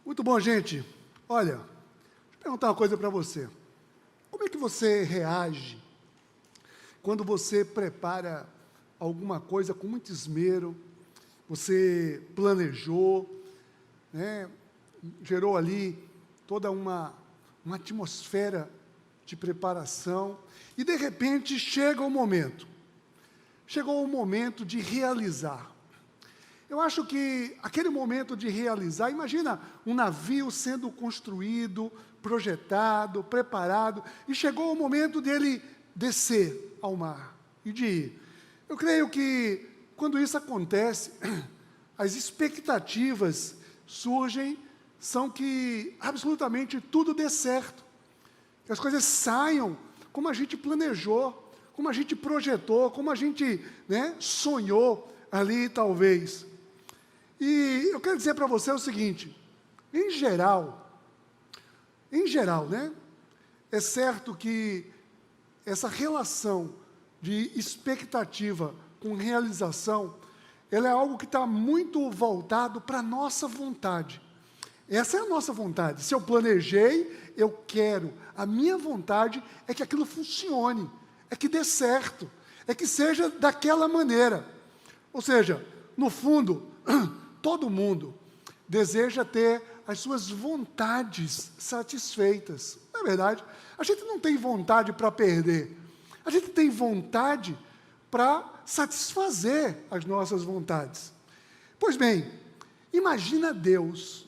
Muito bom, gente. Olha, deixa eu perguntar uma coisa para você. Como é que você reage quando você prepara alguma coisa com muito esmero, você planejou, né, gerou ali toda uma atmosfera de preparação, e de repente chegou o momento de realizar. Eu acho que aquele momento de realizar, imagina um navio sendo construído, projetado, preparado, e chegou o momento dele descer ao mar e de ir. Eu creio que quando isso acontece, as expectativas surgem, são que absolutamente tudo dê certo, que as coisas saiam como a gente planejou, como a gente projetou, como a gente, sonhou ali talvez. E eu quero dizer para você o seguinte, em geral, é certo que essa relação de expectativa com realização, ela é algo que está muito voltado para a nossa vontade. Essa é a nossa vontade. Se eu planejei, eu quero. A minha vontade é que aquilo funcione, é que dê certo, é que seja daquela maneira. Ou seja, no fundo, todo mundo deseja ter as suas vontades satisfeitas. Não é verdade? A gente não tem vontade para perder. A gente tem vontade para satisfazer as nossas vontades. Pois bem, imagina Deus,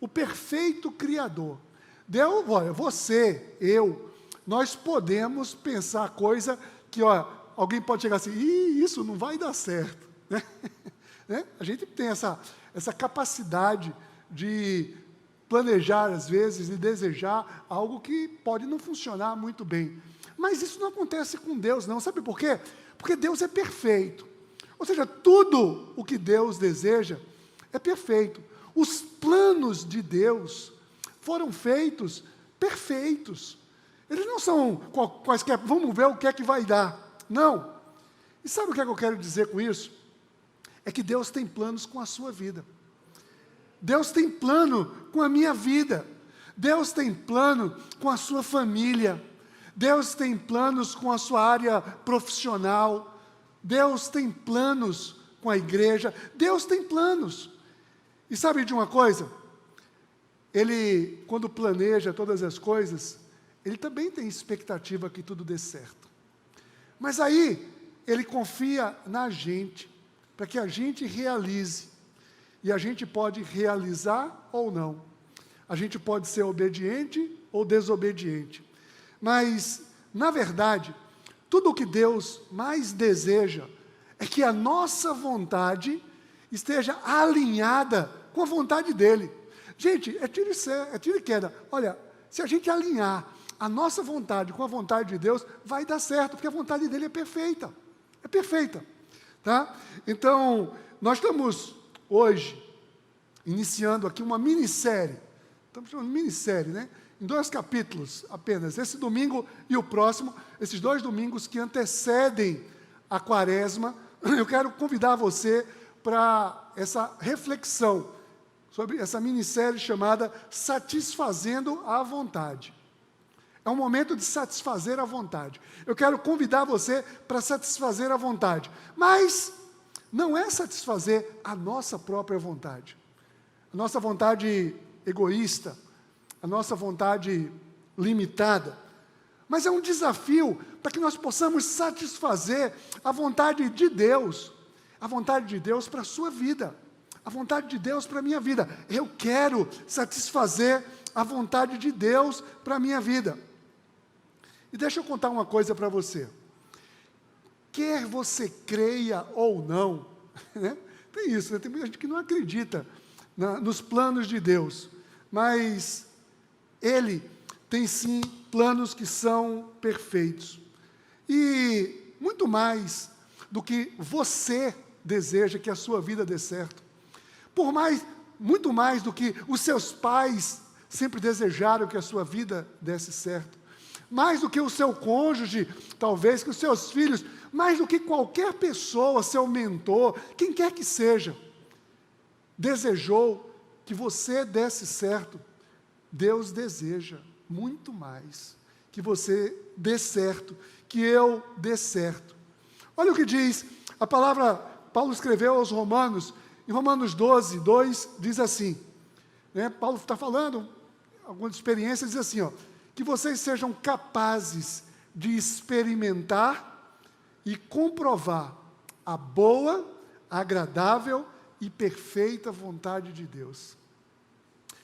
o perfeito Criador. Deus, olha, você, eu, nós podemos pensar coisa que, alguém pode chegar assim, isso não vai dar certo. Né? A gente tem essa capacidade de planejar, às vezes, e desejar algo que pode não funcionar muito bem. Mas isso não acontece com Deus, não. Sabe por quê? Porque Deus é perfeito. Ou seja, tudo o que Deus deseja é perfeito. Os planos de Deus foram feitos perfeitos. Eles não são quaisquer, vamos ver o que é que vai dar. Não. E sabe o que é que eu quero dizer com isso? É que Deus tem planos com a sua vida. Deus tem plano com a minha vida. Deus tem plano com a sua família. Deus tem planos com a sua área profissional. Deus tem planos com a igreja. Deus tem planos. E sabe de uma coisa? Ele, quando planeja todas as coisas, ele também tem expectativa que tudo dê certo. Mas aí, ele confia na gente, para que a gente realize. E a gente pode realizar ou não. A gente pode ser obediente ou desobediente. Mas, na verdade, tudo o que Deus mais deseja é que a nossa vontade esteja alinhada com a vontade dEle. Gente, é tiro e queda. Olha, se a gente alinhar a nossa vontade com a vontade de Deus, vai dar certo, porque a vontade dEle é perfeita. É perfeita. Tá? Então, nós estamos hoje iniciando aqui uma minissérie. Estamos chamando de minissérie, né? Em 2 capítulos apenas, esse domingo e o próximo, esses 2 domingos que antecedem a Quaresma, eu quero convidar você para essa reflexão sobre essa minissérie chamada Satisfazendo a Vontade. É um momento de satisfazer a vontade. Eu quero convidar você para satisfazer a vontade, mas não é satisfazer a nossa própria vontade. A nossa vontade egoísta, a nossa vontade limitada, mas é um desafio para que nós possamos satisfazer a vontade de Deus para a sua vida, a vontade de Deus para a minha vida. Eu quero satisfazer a vontade de Deus para a minha vida. E deixa eu contar uma coisa para você. Quer você creia ou não, né? Tem isso, né? Tem muita gente que não acredita nos planos de Deus, mas Ele tem sim planos que são perfeitos. E muito mais do que você deseja que a sua vida dê certo. Muito mais do que os seus pais sempre desejaram que a sua vida desse certo. Mais do que o seu cônjuge, talvez, que os seus filhos, mais do que qualquer pessoa, seu mentor, quem quer que seja. desejou que você desse certo, Deus deseja muito mais que você dê certo, que eu dê certo. Olha o que diz a palavra, Paulo escreveu aos Romanos, em Romanos 12, 2, diz assim, né, Paulo está falando, algumas experiências, diz assim, que vocês sejam capazes de experimentar e comprovar a boa, agradável e perfeita vontade de Deus.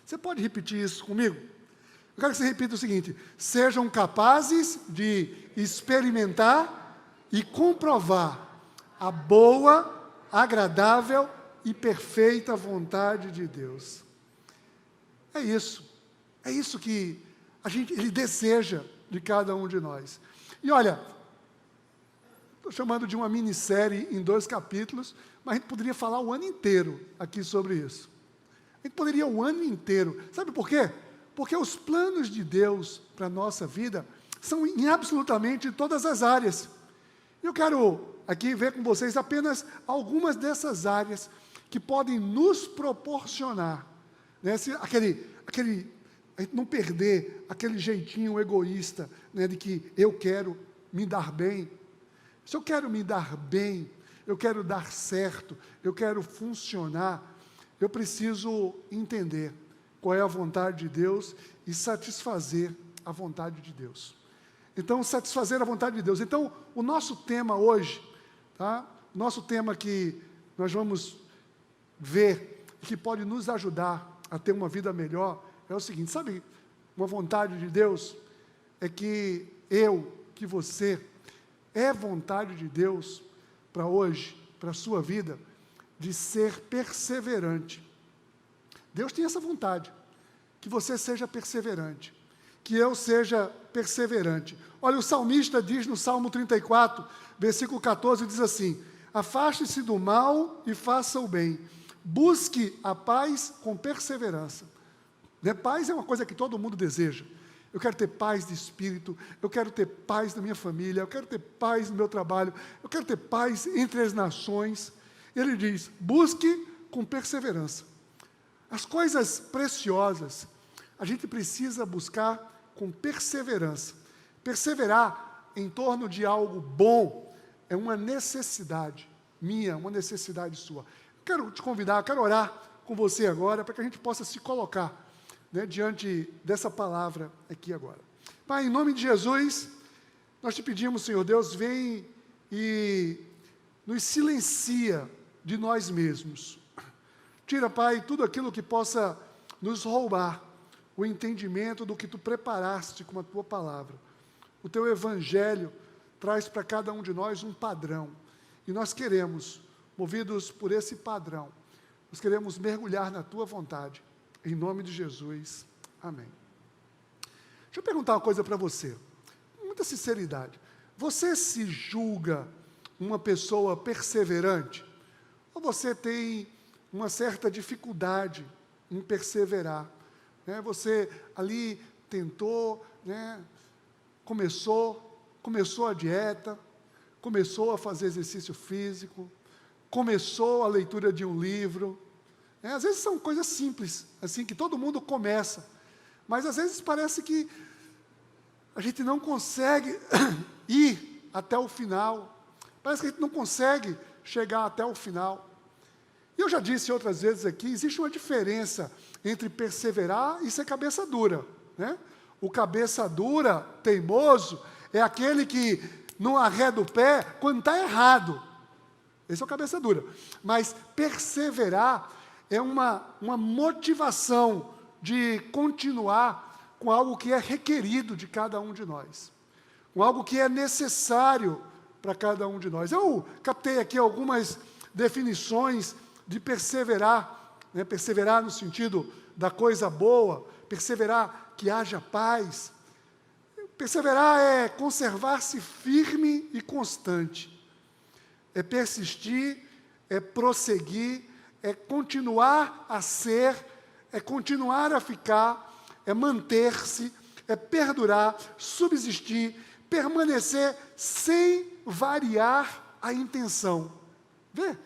Você pode repetir isso comigo? Eu quero que você repita o seguinte: sejam capazes de experimentar e comprovar a boa, agradável e perfeita vontade de Deus. É isso que Ele deseja de cada um de nós. E olha, estou chamando de uma minissérie em 2 capítulos, mas a gente poderia falar o ano inteiro aqui sobre isso. A gente poderia o ano inteiro. Sabe por quê? Porque os planos de Deus para a nossa vida são em absolutamente todas as áreas. Eu quero aqui ver com vocês apenas algumas dessas áreas que podem nos proporcionar, né, a gente não perder aquele jeitinho egoísta, né, de que eu quero me dar bem. Se eu quero me dar bem, eu quero dar certo, eu quero funcionar, eu preciso entender qual é a vontade de Deus e satisfazer a vontade de Deus. Então, satisfazer a vontade de Deus. Então, o nosso tema hoje, tá? Nosso tema que nós vamos ver, que pode nos ajudar a ter uma vida melhor, é o seguinte: sabe, uma vontade de Deus é que que você, é vontade de Deus para hoje, para a sua vida, de ser perseverante. Deus tem essa vontade, que você seja perseverante, que eu seja perseverante. Olha, o salmista diz no Salmo 34, versículo 14, diz assim: afaste-se do mal e faça o bem, busque a paz com perseverança. Né? Paz é uma coisa que todo mundo deseja. Eu quero ter paz de espírito, eu quero ter paz na minha família, eu quero ter paz no meu trabalho, eu quero ter paz entre as nações. Ele diz, busque com perseverança. As coisas preciosas, a gente precisa buscar com perseverança. Perseverar em torno de algo bom é uma necessidade minha, uma necessidade sua. Quero te convidar, quero orar com você agora, para que a gente possa se colocar, né, diante dessa palavra aqui agora. Pai, em nome de Jesus, nós te pedimos, Senhor Deus, vem e nos silencia de nós mesmos. Tira, Pai, tudo aquilo que possa nos roubar o entendimento do que Tu preparaste com a Tua palavra. O Teu Evangelho traz para cada um de nós um padrão, e nós queremos, movidos por esse padrão, nós queremos mergulhar na Tua vontade, em nome de Jesus, amém. Deixa eu perguntar uma coisa para você, com muita sinceridade: você se julga uma pessoa perseverante? Ou você tem uma certa dificuldade em perseverar? Né? Você ali tentou, né? começou a dieta, começou a fazer exercício físico, começou a leitura de um livro. Às vezes são coisas simples, assim, que todo mundo começa, mas às vezes parece que a gente não consegue ir até o final, parece que a gente não consegue chegar até o final. E eu já disse outras vezes aqui, existe uma diferença entre perseverar e ser cabeça dura, né? O cabeça dura, teimoso, é aquele que não arreda o pé quando está errado. Esse é o cabeça dura. Mas perseverar é uma motivação de continuar com algo que é requerido de cada um de nós, com algo que é necessário para cada um de nós. Eu captei aqui algumas definições de perseverar, né? Perseverar no sentido da coisa boa, perseverar que haja paz. Perseverar é conservar-se firme e constante, é persistir, é prosseguir, é continuar a ser, é continuar a ficar, é manter-se, é perdurar, subsistir, permanecer sem variar a intenção. Vê?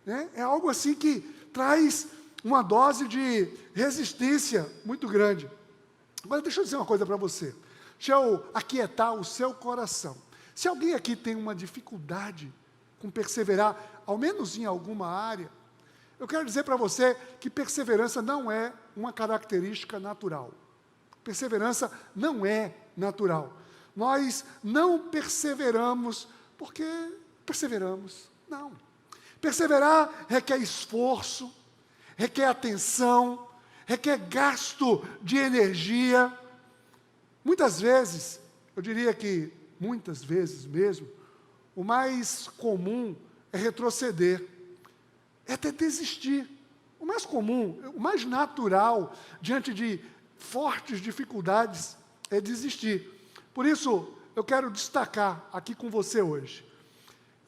Né? É algo assim que traz uma dose de resistência muito grande. Agora, deixa eu dizer uma coisa para você. Deixa eu aquietar o seu coração. Se alguém aqui tem uma dificuldade com perseverar, ao menos em alguma área, eu quero dizer para você que perseverança não é uma característica natural. Perseverança não é natural. Nós não perseveramos porque perseveramos. Não. Perseverar requer esforço, requer atenção, requer gasto de energia. Muitas vezes, eu diria que muitas vezes mesmo, o mais comum é retroceder, é até desistir. O mais comum, o mais natural, diante de fortes dificuldades, é desistir. Por isso, eu quero destacar aqui com você hoje,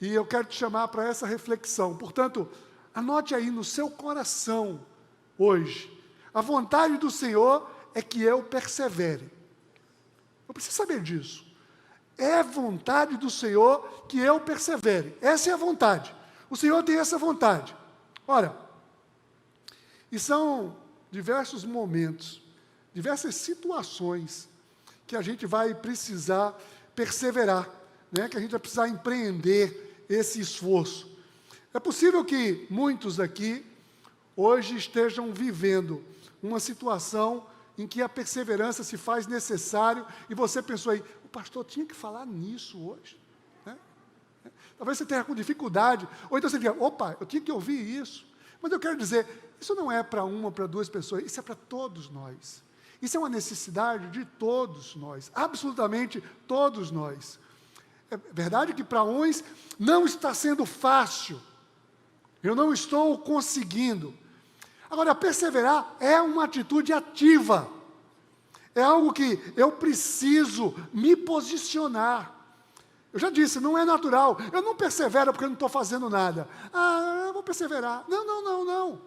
e eu quero te chamar para essa reflexão. Portanto, anote aí no seu coração, hoje, a vontade do Senhor é que eu persevere. Eu preciso saber disso. É vontade do Senhor que eu persevere. Essa é a vontade. O Senhor tem essa vontade. Ora, e são diversos momentos, diversas situações que a gente vai precisar perseverar, né? Que a gente vai precisar empreender esse esforço. É possível que muitos aqui hoje estejam vivendo uma situação em que a perseverança se faz necessário e você pensou aí, o pastor tinha que falar nisso hoje, né? Talvez você tenha com dificuldade, ou então você diga, opa, eu tinha que ouvir isso. Mas eu quero dizer, isso não é para uma ou para duas pessoas, isso é para todos nós. Isso é uma necessidade de todos nós, absolutamente todos nós. É verdade que para uns não está sendo fácil, eu não estou conseguindo. Agora, perseverar é uma atitude ativa, é algo que eu preciso me posicionar. Eu já disse, não é natural, eu não persevero porque eu não estou fazendo nada. Eu vou perseverar. Não.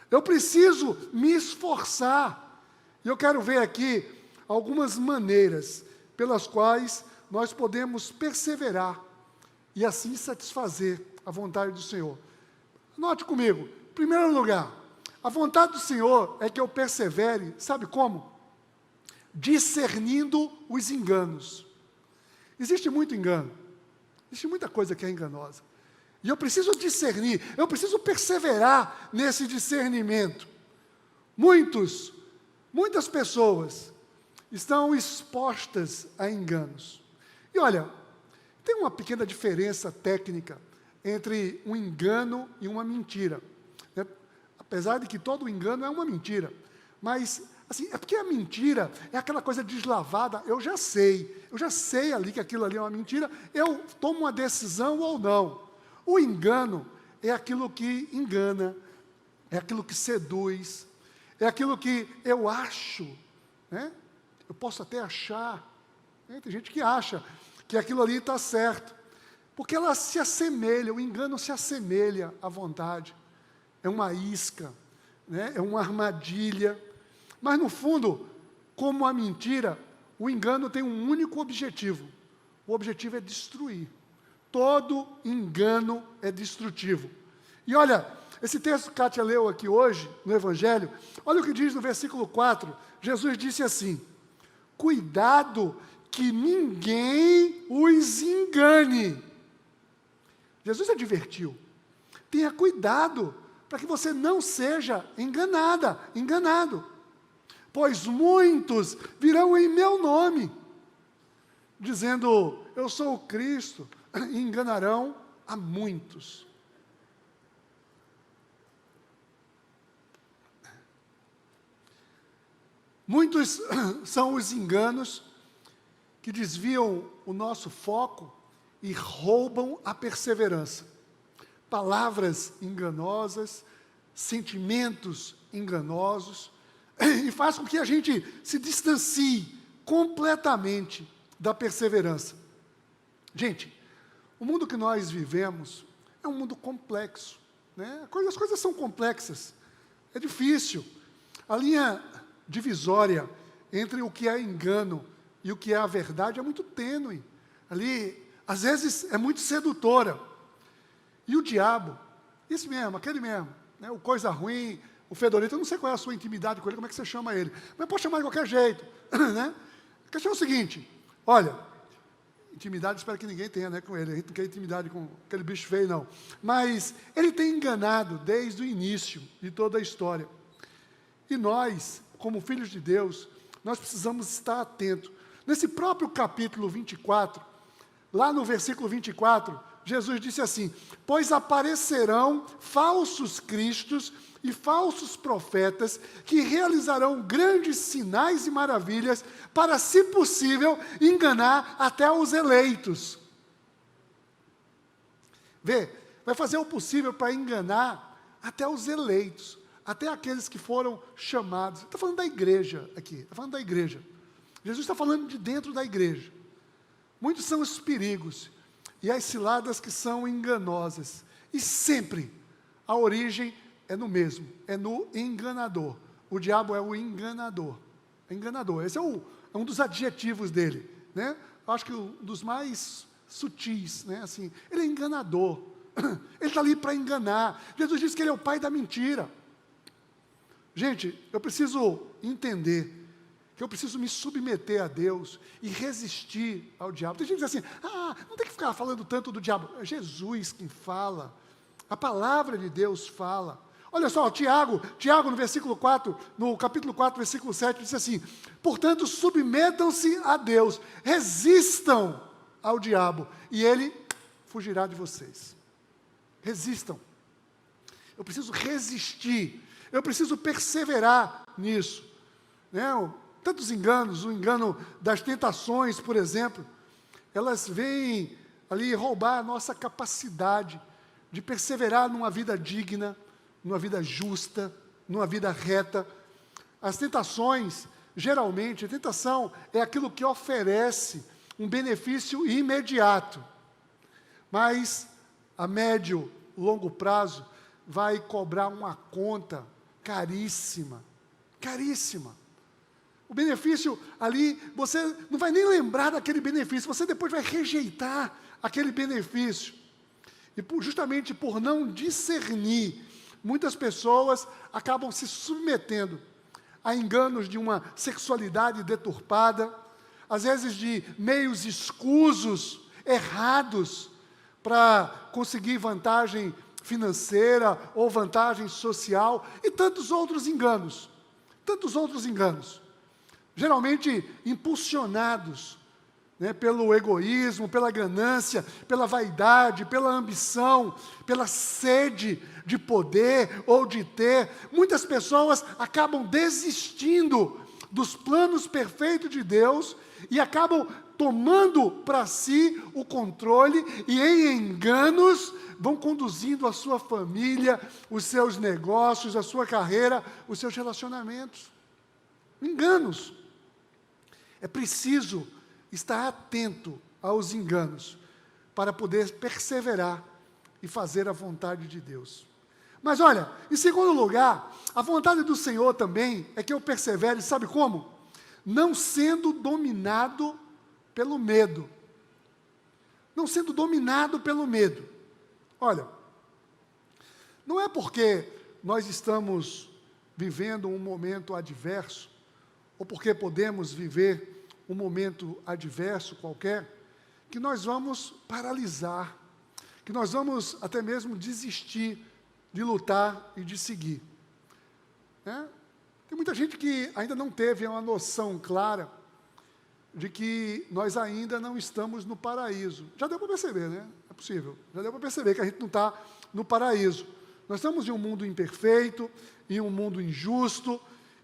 Eu preciso me esforçar. E eu quero ver aqui algumas maneiras pelas quais nós podemos perseverar e assim satisfazer a vontade do Senhor. Note comigo, em primeiro lugar, a vontade do Senhor é que eu persevere, sabe como? Discernindo os enganos. Existe muito engano, existe muita coisa que é enganosa. E eu preciso discernir, eu preciso perseverar nesse discernimento. Muitas pessoas estão expostas a enganos. E olha, tem uma pequena diferença técnica entre um engano e uma mentira, né? Apesar de que todo engano é uma mentira, mas assim, é porque a mentira é aquela coisa deslavada, eu já sei ali que aquilo ali é uma mentira, eu tomo uma decisão ou não. O engano é aquilo que engana, é aquilo que seduz, é aquilo que eu acho, né? Eu posso até achar, né? Tem gente que acha que aquilo ali está certo, porque ela se assemelha, o engano se assemelha à vontade, é uma isca, né? É uma armadilha, mas no fundo, como a mentira, o engano tem um único objetivo, o objetivo é destruir. Todo engano é destrutivo. E olha, esse texto que Kátia leu aqui hoje, no Evangelho, olha o que diz no versículo 4, Jesus disse assim, cuidado que ninguém os engane. Jesus advertiu, tenha cuidado para que você não seja enganado, pois muitos virão em meu nome, dizendo, eu sou o Cristo, e enganarão a muitos. Muitos são os enganos que desviam o nosso foco e roubam a perseverança. Palavras enganosas, sentimentos enganosos, e faz com que a gente se distancie completamente da perseverança. Gente, o mundo que nós vivemos é um mundo complexo, né? As coisas são complexas, é difícil. A linha divisória entre o que é engano e o que é a verdade é muito tênue. Ali, às vezes, é muito sedutora. E o diabo, esse mesmo, aquele mesmo, né? O coisa ruim, o Fedorito, eu não sei qual é a sua intimidade com ele, como é que você chama ele, mas pode chamar de qualquer jeito, né? A questão é o seguinte, olha, intimidade espero que ninguém tenha, né, com ele, a gente não quer intimidade com aquele bicho feio, não, mas ele tem enganado desde o início de toda a história, e nós, como filhos de Deus, nós precisamos estar atentos. Nesse próprio capítulo 24, lá no versículo 24, Jesus disse assim, pois aparecerão falsos cristos e falsos profetas que realizarão grandes sinais e maravilhas para, se possível, enganar até os eleitos. Vê, vai fazer o possível para enganar até os eleitos, até aqueles que foram chamados. Está falando da igreja aqui, está falando da igreja. Jesus está falando de dentro da igreja. Muitos são os perigos e as ciladas que são enganosas. E sempre a origem é no mesmo, é no enganador. O diabo é o enganador. É enganador. Esse é um dos adjetivos dele, né? Acho que um dos mais sutis, né? Assim, ele é enganador. Ele está ali para enganar. Jesus disse que ele é o pai da mentira. Gente, eu preciso entender que eu preciso me submeter a Deus e resistir ao diabo. Tem gente que diz assim, não tem que ficar falando tanto do diabo. É Jesus quem fala. A palavra de Deus fala. Olha só, Tiago no versículo 4, no capítulo 4, versículo 7, diz assim, portanto, submetam-se a Deus, resistam ao diabo, e ele fugirá de vocês. Resistam. Eu preciso resistir, eu preciso perseverar nisso. Né? Tantos enganos, o engano das tentações, por exemplo, elas vêm ali roubar a nossa capacidade de perseverar numa vida digna, numa vida justa, numa vida reta. As tentações, geralmente, a tentação é aquilo que oferece um benefício imediato, mas a médio, longo prazo, vai cobrar uma conta caríssima, caríssima. O benefício ali, você não vai nem lembrar daquele benefício, você depois vai rejeitar aquele benefício. E justamente por não discernir, muitas pessoas acabam se submetendo a enganos de uma sexualidade deturpada, às vezes de meios escusos, errados, para conseguir vantagem financeira ou vantagem social, e tantos outros enganos, geralmente impulsionados, né, pelo egoísmo, pela ganância, pela vaidade, pela ambição, pela sede de poder ou de ter. Muitas pessoas acabam desistindo dos planos perfeitos de Deus e acabam tomando para si o controle e em enganos vão conduzindo a sua família, os seus negócios, a sua carreira, os seus relacionamentos. Enganos. É preciso estar atento aos enganos para poder perseverar e fazer a vontade de Deus. Mas olha, em segundo lugar, a vontade do Senhor também é que eu persevere, sabe como? Não sendo dominado pelo medo. Não sendo dominado pelo medo. Olha, não é porque nós estamos vivendo um momento adverso, ou porque podemos viver um momento adverso qualquer, que nós vamos paralisar, que nós vamos até mesmo desistir de lutar e de seguir. Né? Tem muita gente que ainda não teve uma noção clara de que nós ainda não estamos no paraíso. Já deu para perceber, né? É possível. Já deu para perceber que a gente não está no paraíso. Nós estamos em um mundo imperfeito, em um mundo injusto,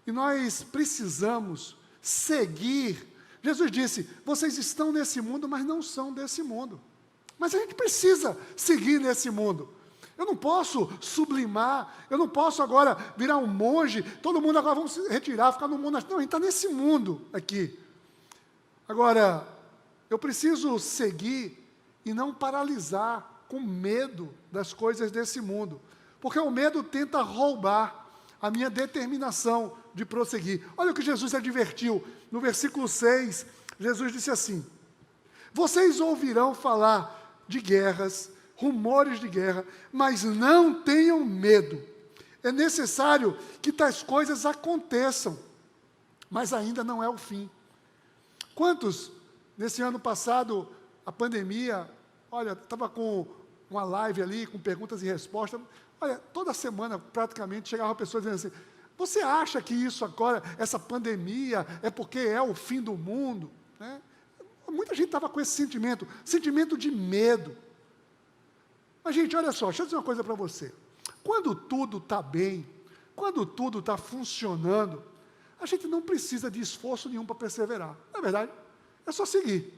e nós precisamos seguir. Jesus disse, vocês estão nesse mundo, mas não são desse mundo. Mas a gente precisa seguir nesse mundo. Eu não posso sublimar, eu não posso agora virar um monge, todo mundo agora vamos se retirar, ficar no mundo. Não, a gente está nesse mundo aqui. Agora, eu preciso seguir e não paralisar com medo das coisas desse mundo. Porque o medo tenta roubar a minha determinação de prosseguir. Olha o que Jesus advertiu. No versículo 6, Jesus disse assim, vocês ouvirão falar de guerras, rumores de guerra, mas não tenham medo. É necessário que tais coisas aconteçam, mas ainda não é o fim. Quantos, nesse ano passado, a pandemia, olha, estava com uma live ali, com perguntas e respostas, olha, toda semana, praticamente, chegava pessoas dizendo assim, você acha que isso agora, essa pandemia, é porque é o fim do mundo? Né? Muita gente estava com esse sentimento de medo. Mas, gente, olha só, deixa eu dizer uma coisa para você. Quando tudo está bem, quando tudo está funcionando, a gente não precisa de esforço nenhum para perseverar. Não é verdade? É só seguir.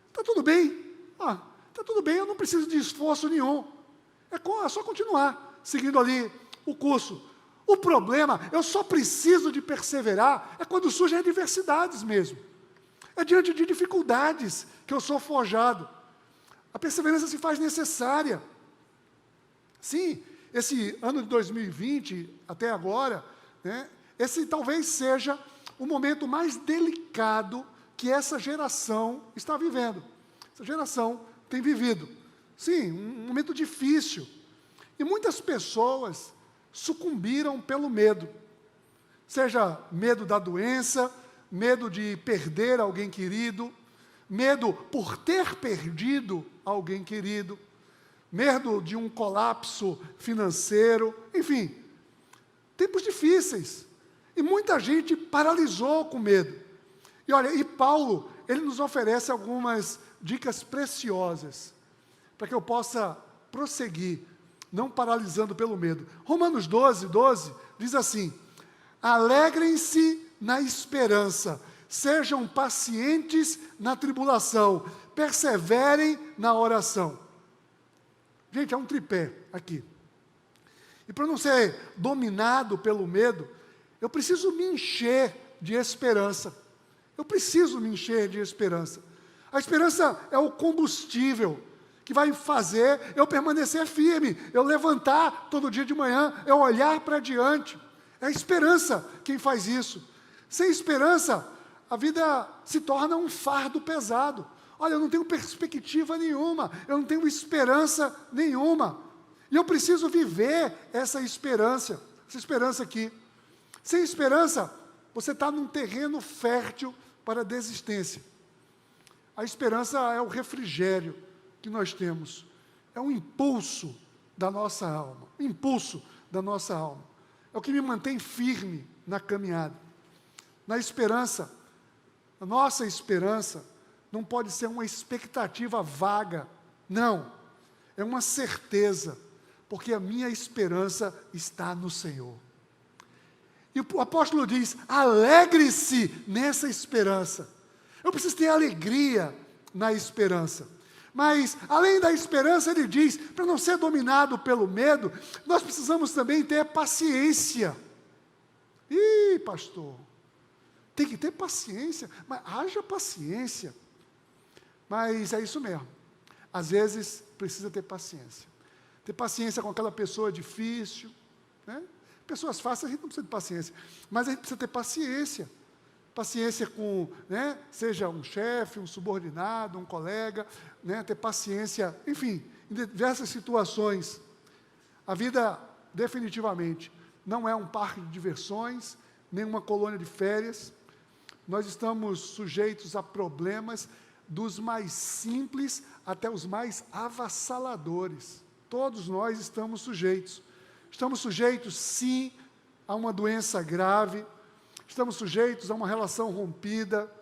Está tudo bem? Está tudo bem, eu não preciso de esforço nenhum. É só continuar seguindo ali o curso. O problema, eu só preciso de perseverar, é quando surgem adversidades mesmo. É diante de dificuldades que eu sou forjado. A perseverança se faz necessária. Sim, esse ano de 2020, até agora, né, esse talvez seja o momento mais delicado que essa geração está vivendo. Essa geração tem vivido. Sim, um momento difícil. E muitas pessoas sucumbiram pelo medo. Seja medo da doença, medo de perder alguém querido, medo por ter perdido alguém querido, medo de um colapso financeiro, enfim, tempos difíceis. E muita gente paralisou com medo. E olha, e Paulo, ele nos oferece algumas dicas preciosas, para que eu possa prosseguir, não paralisando pelo medo. Romanos 12 diz assim, alegrem-se na esperança, sejam pacientes na tribulação, perseverem na oração. Gente, é um tripé aqui. E para não ser dominado pelo medo, eu preciso me encher de esperança. Eu preciso me encher de esperança. A esperança é o combustível que vai fazer eu permanecer firme, eu levantar todo dia de manhã, eu olhar para diante. É a esperança quem faz isso. Sem esperança, a vida se torna um fardo pesado. Olha, eu não tenho perspectiva nenhuma, eu não tenho esperança nenhuma. E eu preciso viver essa esperança aqui. Sem esperança, você está num terreno fértil para a desistência. A esperança é o refrigério que nós temos. É um impulso da nossa alma. Impulso da nossa alma. É o que me mantém firme na caminhada. Na esperança, a nossa esperança não pode ser uma expectativa vaga. Não. É uma certeza. Porque a minha esperança está no Senhor. E o apóstolo diz, alegre-se nessa esperança. Eu preciso ter alegria na esperança. Mas, além da esperança, ele diz, para não ser dominado pelo medo, nós precisamos também ter paciência. Ih, pastor, tem que ter paciência, mas haja paciência. Mas é isso mesmo. Às vezes, precisa ter paciência. Ter paciência com aquela pessoa difícil, né? Pessoas fáceis, a gente não precisa de paciência, mas a gente precisa ter paciência. Paciência com, né, seja um chefe, um subordinado, um colega, né, ter paciência, enfim, em diversas situações. A vida, definitivamente, não é um parque de diversões, nem uma colônia de férias. Nós estamos sujeitos a problemas dos mais simples até os mais avassaladores. Todos nós estamos sujeitos. Estamos sujeitos, sim, a uma doença grave, estamos sujeitos a uma relação rompida,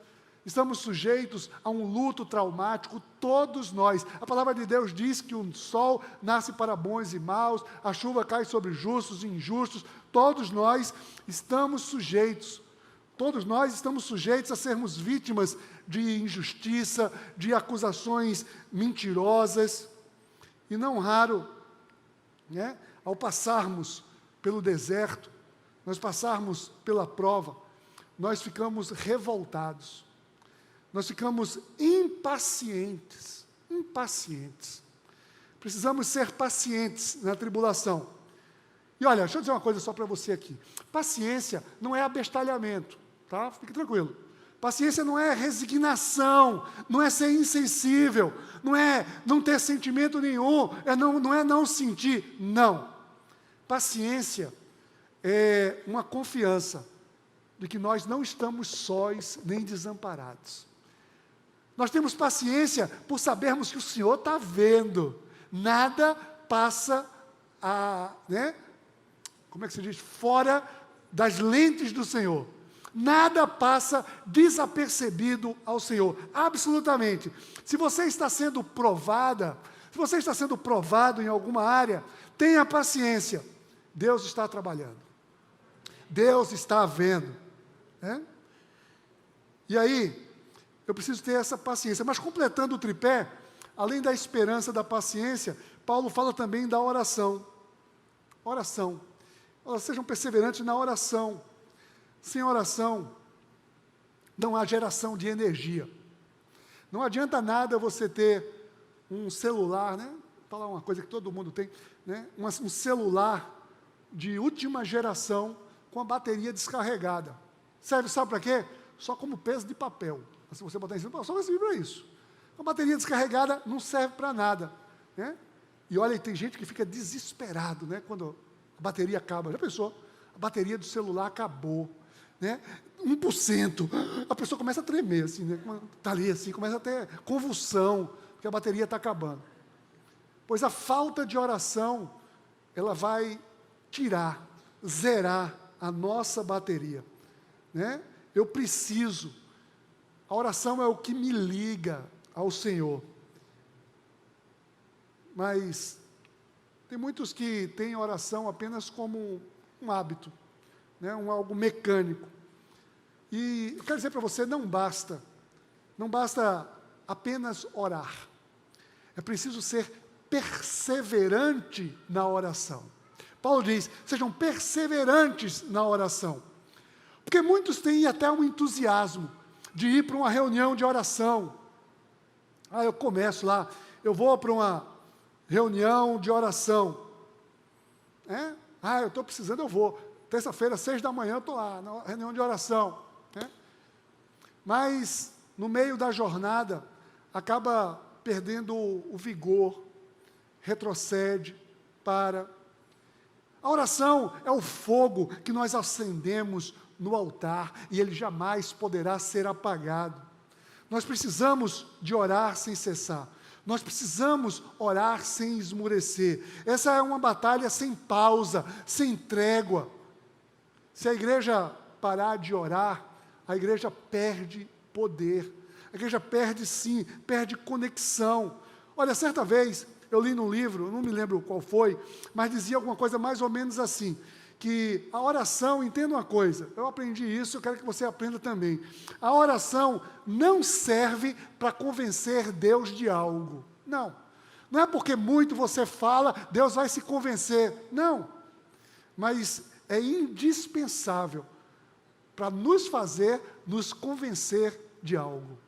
estamos sujeitos a um luto traumático, todos nós. A palavra de Deus diz que o sol nasce para bons e maus, a chuva cai sobre justos e injustos, todos nós estamos sujeitos a sermos vítimas de injustiça, de acusações mentirosas, e não raro, né, ao passarmos pelo deserto, nós passarmos pela prova, nós ficamos revoltados, nós ficamos impacientes. Precisamos ser pacientes na tribulação. E olha, deixa eu dizer uma coisa só para você aqui. Paciência não é abestalhamento, tá? Fique tranquilo. Paciência não é resignação, não é ser insensível, não é não ter sentimento nenhum, não é não sentir, não. Paciência é uma confiança de que nós não estamos sós nem desamparados. Nós temos paciência por sabermos que o Senhor está vendo. Nada passa como é que se diz? Fora das lentes do Senhor. Nada passa desapercebido ao Senhor, absolutamente. Se você está sendo provada, se você está sendo provado em alguma área, tenha paciência. Deus está trabalhando. Deus está vendo. E aí, eu preciso ter essa paciência. Mas completando o tripé, além da esperança, da paciência, Paulo fala também da oração. Oração. Sejam perseverantes na oração. Sem oração, não há geração de energia. Não adianta nada você ter um celular, Vou falar uma coisa que todo mundo tem, um celular de última geração com a bateria descarregada. Serve, sabe para quê? Só como peso de papel. Se você botar em cima, só vai servir para isso. A bateria descarregada não serve para nada. E olha, tem gente que fica desesperado, quando a bateria acaba. Já pensou? A bateria do celular acabou. 1%, a pessoa começa a tremer, assim, está ali, assim, começa a ter convulsão, porque a bateria está acabando. Pois a falta de oração, ela vai tirar, zerar a nossa bateria. Eu preciso, a oração é o que me liga ao Senhor. Mas tem muitos que têm oração apenas como um hábito, algo mecânico. E eu quero dizer para você, não basta apenas orar. É preciso ser perseverante na oração. Paulo diz, sejam perseverantes na oração. Porque muitos têm até um entusiasmo de ir para uma reunião de oração. Eu começo lá, eu vou para uma reunião de oração. Eu estou precisando, eu vou. Terça-feira, 6 da manhã, eu estou lá, na reunião de oração. Mas, no meio da jornada, acaba perdendo o vigor, retrocede, para. A oração é o fogo que nós acendemos no altar, e ele jamais poderá ser apagado. Nós precisamos de orar sem cessar. Nós precisamos orar sem esmurecer. Essa é uma batalha sem pausa, sem trégua. Se a igreja parar de orar, a igreja perde poder. A igreja perde conexão. Olha, certa vez, eu li num livro, não me lembro qual foi, mas dizia alguma coisa mais ou menos assim, que a oração, entenda uma coisa, eu aprendi isso, eu quero que você aprenda também. A oração não serve para convencer Deus de algo. Não. Não é porque muito você fala, Deus vai se convencer. Não. Mas é indispensável para nos convencer de algo.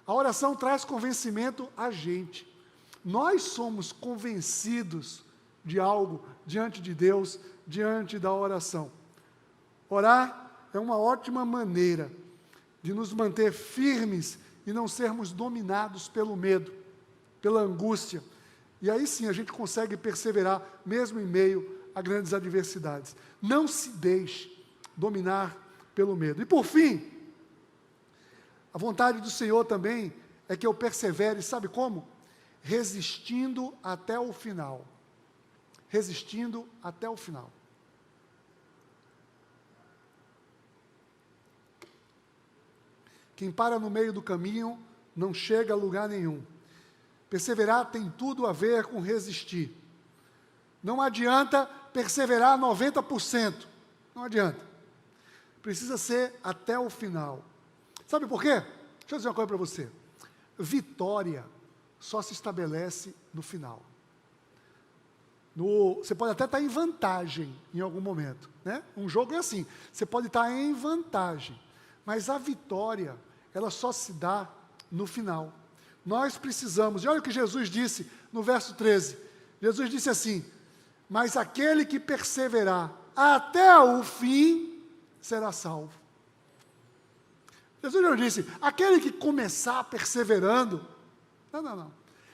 A oração traz convencimento a gente. Nós somos convencidos de algo diante de Deus, diante da oração. Orar é uma ótima maneira de nos manter firmes e não sermos dominados pelo medo, pela angústia. E aí sim a gente consegue perseverar, mesmo em meio a grandes adversidades. Não se deixe dominar pelo medo. E por fim, a vontade do Senhor também é que eu persevere, sabe como? Resistindo até o final. Resistindo até o final. Quem para no meio do caminho não chega a lugar nenhum. Perseverar tem tudo a ver com resistir. Não adianta perseverar 90%. Não adianta. Precisa ser até o final. Sabe por quê? Deixa eu dizer uma coisa para você. Vitória só se estabelece no final. Você pode até estar em vantagem em algum momento. Um jogo é assim. Você pode estar em vantagem. Mas a vitória, ela só se dá no final. Nós precisamos, e olha o que Jesus disse no verso 13. Jesus disse assim, mas aquele que perseverar até o fim, será salvo. Jesus não disse, aquele que começar perseverando, não.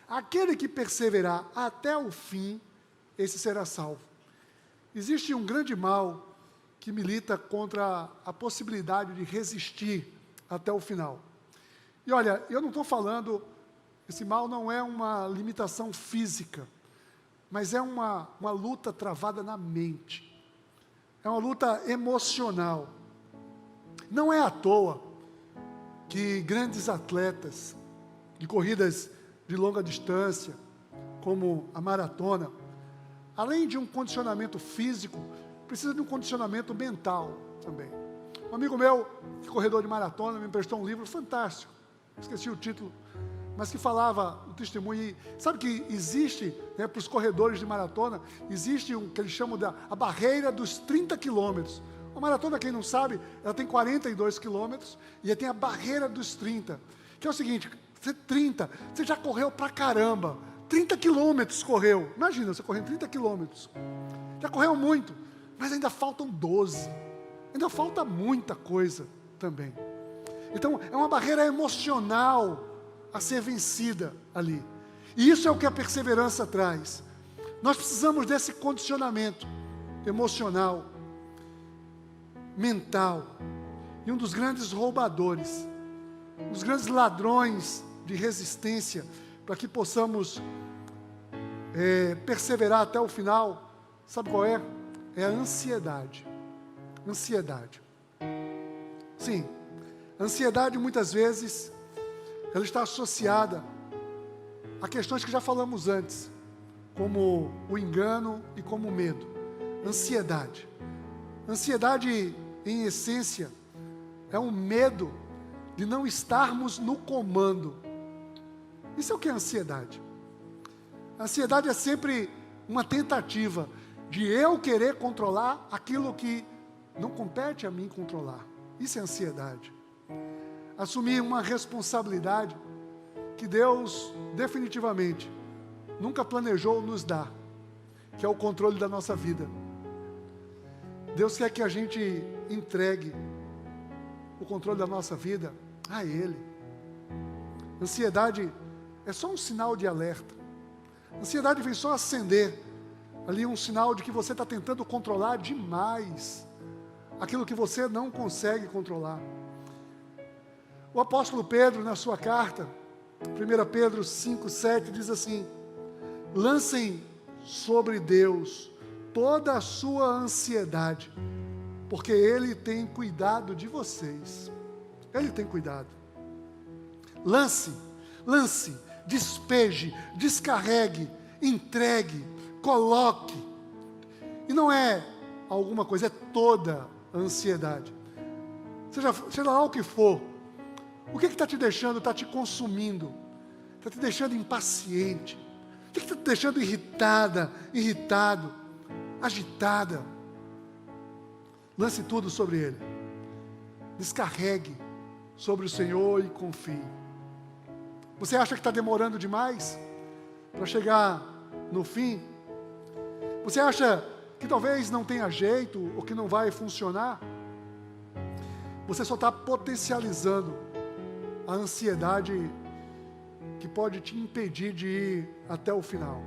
Aquele que perseverar até o fim, esse será salvo. Existe um grande mal que milita contra a possibilidade de resistir até o final. E olha, eu não estou falando, esse mal não é uma limitação física, mas é uma luta travada na mente. É uma luta emocional. Não é à toa que grandes atletas de corridas de longa distância, como a maratona, além de um condicionamento físico, precisa de um condicionamento mental também. Um amigo meu, corredor de maratona, me emprestou um livro fantástico, esqueci o título, mas que falava o testemunho. E sabe que existe, para os corredores de maratona, existe o que eles chamam a barreira dos 30 quilômetros. A maratona, quem não sabe, ela tem 42 quilômetros e tem a barreira dos 30, que é o seguinte: você já correu pra caramba, 30 quilômetros correu, imagina, você correndo 30 quilômetros, já correu muito, mas ainda faltam 12, ainda falta muita coisa também. Então, é uma barreira emocional a ser vencida ali, e isso é o que a perseverança traz. Nós precisamos desse condicionamento emocional, mental, e um dos grandes roubadores, um dos grandes ladrões de resistência, para que possamos perseverar até o final, sabe qual é? É a ansiedade. Ansiedade. Sim, a ansiedade muitas vezes, ela está associada a questões que já falamos antes, como o engano e como o medo. Ansiedade. Ansiedade, em essência, é um medo de não estarmos no comando. Isso é o que é ansiedade. A ansiedade é sempre uma tentativa de eu querer controlar aquilo que não compete a mim controlar. Isso é ansiedade. Assumir uma responsabilidade que Deus definitivamente nunca planejou nos dar, que é o controle da nossa vida. Deus quer que a gente entregue o controle da nossa vida a Ele. Ansiedade é só um sinal de alerta. Ansiedade vem só acender ali um sinal de que você está tentando controlar demais aquilo que você não consegue controlar. O apóstolo Pedro, na sua carta, 1 Pedro 5,7, diz assim: lancem sobre Deus toda a sua ansiedade, porque Ele tem cuidado de vocês. Ele tem cuidado. Lance, despeje, descarregue, entregue, coloque. E não é alguma coisa, é toda a ansiedade. Seja lá o que for, o que está te deixando, está te consumindo, está te deixando impaciente, o que está te deixando irritada, irritado, agitada? Lance tudo sobre Ele, descarregue sobre o Senhor e confie. Você acha que está demorando demais para chegar no fim? Você acha que talvez não tenha jeito ou que não vai funcionar? Você só está potencializando a ansiedade que pode te impedir de ir até o final.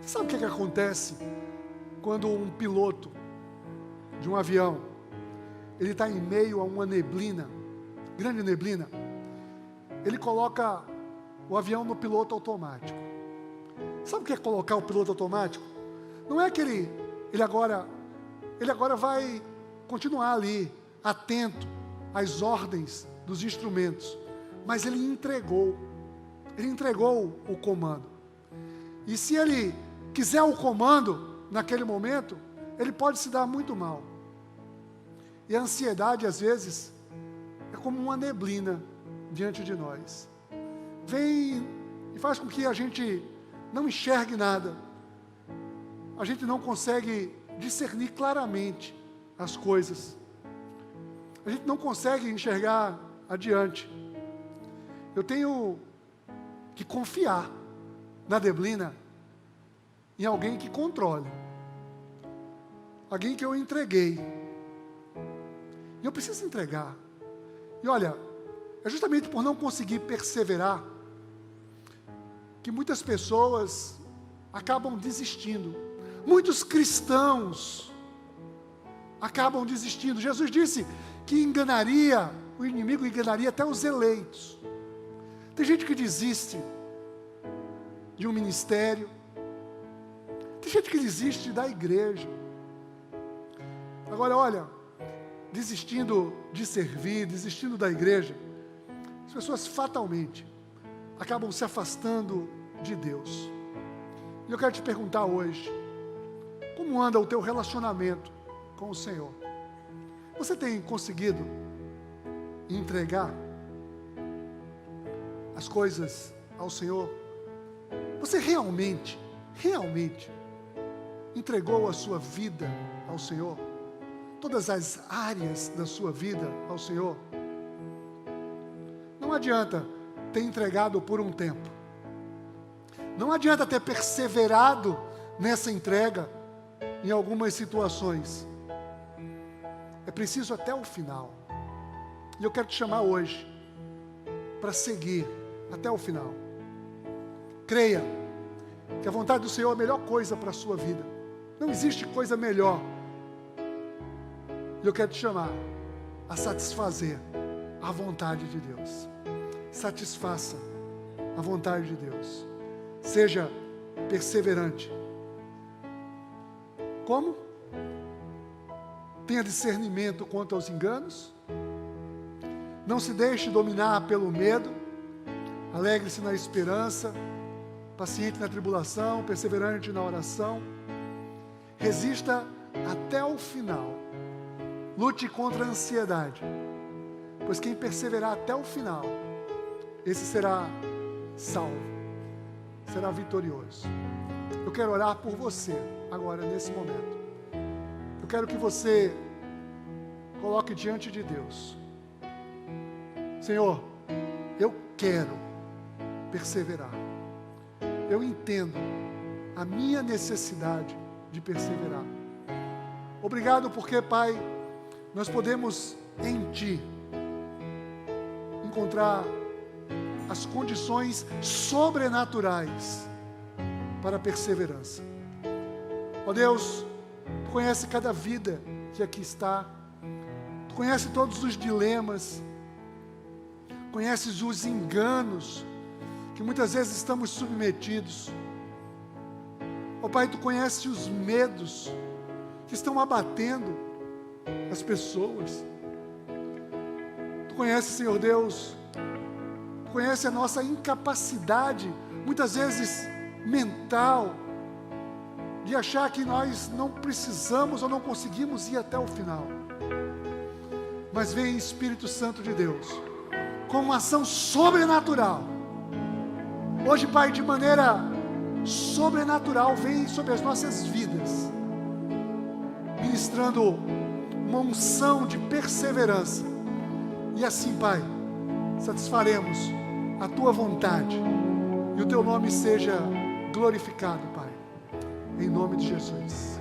Sabe o que acontece quando um piloto de um avião, ele está em meio a uma neblina, grande neblina, ele coloca o avião no piloto automático. Sabe o que é colocar o piloto automático? Não é que ele agora vai continuar ali, atento às ordens dos instrumentos, mas ele entregou o comando. E se ele quiser o comando naquele momento, ele pode se dar muito mal. E a ansiedade, às vezes, é como uma neblina diante de nós. Vem e faz com que a gente não enxergue nada. A gente não consegue discernir claramente as coisas. A gente não consegue enxergar adiante. Eu tenho que confiar na neblina em alguém que controle. Alguém que eu entreguei. E eu preciso entregar. E olha, é justamente por não conseguir perseverar que muitas pessoas acabam desistindo. Muitos cristãos acabam desistindo. Jesus disse que enganaria, o inimigo enganaria até os eleitos. Tem gente que desiste de um ministério, tem gente que desiste da igreja. Agora, olha, desistindo de servir, desistindo da igreja, as pessoas fatalmente acabam se afastando de Deus. E eu quero te perguntar hoje, como anda o teu relacionamento com o Senhor? Você tem conseguido entregar as coisas ao Senhor? Você realmente entregou a sua vida ao Senhor? Todas as áreas da sua vida ao Senhor? Não adianta ter entregado por um tempo. Não adianta ter perseverado nessa entrega em algumas situações. É preciso até o final. E eu quero te chamar hoje para seguir até o final. Creia que a vontade do Senhor é a melhor coisa para a sua vida. Não existe coisa melhor. E eu quero te chamar a satisfazer a vontade de Deus. Satisfaça a vontade de Deus. Seja perseverante. Como? Tenha discernimento quanto aos enganos. Não se deixe dominar pelo medo. Alegre-se na esperança. Paciente na tribulação. Perseverante na oração. Resista até o final. Lute contra a ansiedade. Pois quem perseverar até o final, esse será salvo. Será vitorioso. Eu quero orar por você agora, nesse momento. Eu quero que você coloque diante de Deus: Senhor, eu quero perseverar. Eu entendo a minha necessidade de perseverar. Obrigado porque, Pai, nós podemos em Ti encontrar as condições sobrenaturais para a perseverança. Ó Deus, Tu conhece cada vida que aqui está, Tu conhece todos os dilemas, conheces os enganos que muitas vezes estamos submetidos. Ó Pai, Tu conheces os medos que estão abatendo as pessoas. Tu conheces, Senhor Deus, Tu conhece a nossa incapacidade, muitas vezes mental, de achar que nós não precisamos ou não conseguimos ir até o final. Mas vem Espírito Santo de Deus, com uma ação sobrenatural. Hoje, Pai, de maneira sobrenatural, vem sobre as nossas vidas, ministrando uma unção de perseverança. E assim, Pai, satisfaremos a Tua vontade, e o Teu nome seja glorificado, Pai, em nome de Jesus.